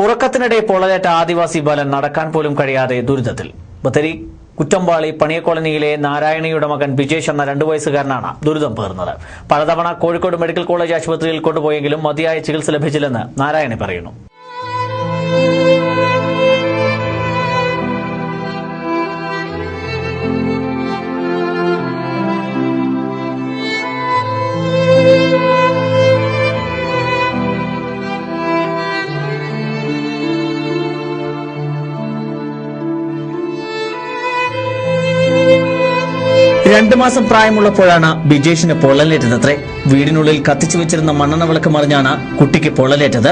ഉറക്കത്തിനിടെ പൊള്ളലേറ്റ ആദിവാസി ബാലൻ നടക്കാൻ പോലും കഴിയാതെ ദുരിതത്തിൽ. ബത്തേരി കുറ്റമ്പാളി പണിയ കോളനിയിലെ നാരായണിയുടെ മകൻ ബിജേഷ് എന്ന 2 വയസ്സുകാരനാണ് ദുരിതം പേർന്നത്. പലതവണ കോഴിക്കോട് മെഡിക്കൽ കോളേജ് ആശുപത്രിയിൽ കൊണ്ടുപോയെങ്കിലും മതിയായ ചികിത്സ ലഭിച്ചില്ലെന്ന് നാരായണി പറയുന്നു. രണ്ടു മാസം പ്രായമുള്ളപ്പോഴാണ് ബിജേഷിന് പൊള്ളലേറ്റതത്രേ. വീടിനുള്ളിൽ കത്തിച്ചു വെച്ചിരുന്ന മണ്ണെണ്ണ വിളക്ക് മറിഞ്ഞാണ് കുട്ടിക്ക് പൊള്ളലേറ്റത്.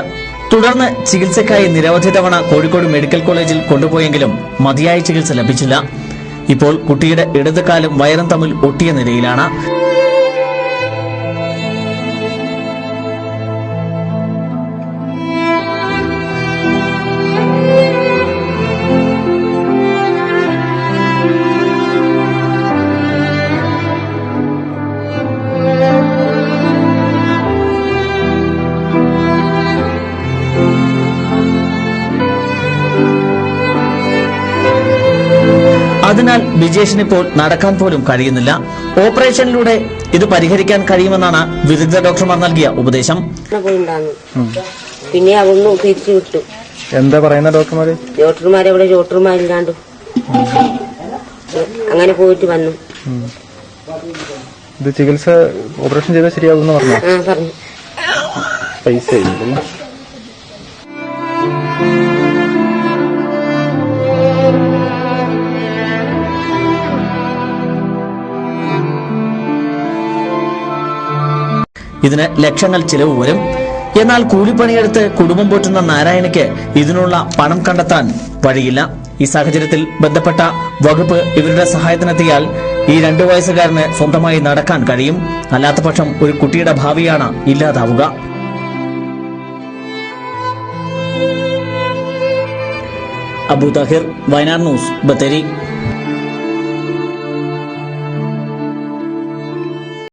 തുടർന്ന് ചികിത്സയ്ക്കായി നിരവധി തവണ കോഴിക്കോട് മെഡിക്കൽ കോളേജിൽ കൊണ്ടുപോയെങ്കിലും മതിയായ ചികിത്സ ലഭിച്ചില്ല. ഇപ്പോൾ കുട്ടിയുടെ ഇടത് കാലും വയറും തമ്മിൽ ഒട്ടിയ നിലയിലാണ്. അതിനാൽ ബിജേഷിന് ഇപ്പോൾ നടക്കാൻ പോലും കഴിയുന്നില്ല. ഓപ്പറേഷനിലൂടെ ഇത് പരിഹരിക്കാൻ കഴിയുമെന്നാണ് വിദഗ്ധ ഡോക്ടർമാർ നൽകിയ ഉപദേശം. പിന്നെ അതൊന്നും തിരിച്ചു വിട്ടു. എന്താ പറയുന്ന ഡോക്ടർമാരെ ഇവിടെ ഡോക്ടർമാരില്ലാണ്ട് അങ്ങനെ പോയിട്ട് വന്നു. ഇത് ചികിത്സ ഓപ്പറേഷൻ ചെയ്താൽ ശരിയാകുമെന്ന് പറഞ്ഞു. പറഞ്ഞു. പൈസ ഇതിന് ലക്ഷങ്ങൾ ചിലവ് വരും. എന്നാൽ കൂലിപ്പണിയെടുത്ത് കുടുംബം പോറ്റുന്ന നാരായണിക്ക് ഇതിനുള്ള പണം കണ്ടെത്താൻ വഴിയില്ല. ഈ സാഹചര്യത്തിൽ ബന്ധപ്പെട്ട വകുപ്പ് ഇവരുടെ സഹായത്തിനെത്തിയാൽ ഈ 2 വയസ്സുകാരന് സ്വന്തമായി നടക്കാൻ കഴിയും. അല്ലാത്തപക്ഷം ഒരു കുട്ടിയുടെ ഭാവിയാണ് ഇല്ലാതാവുക. അബു താഹിർ, വയനാട് ന്യൂസ്, ബത്തേരി.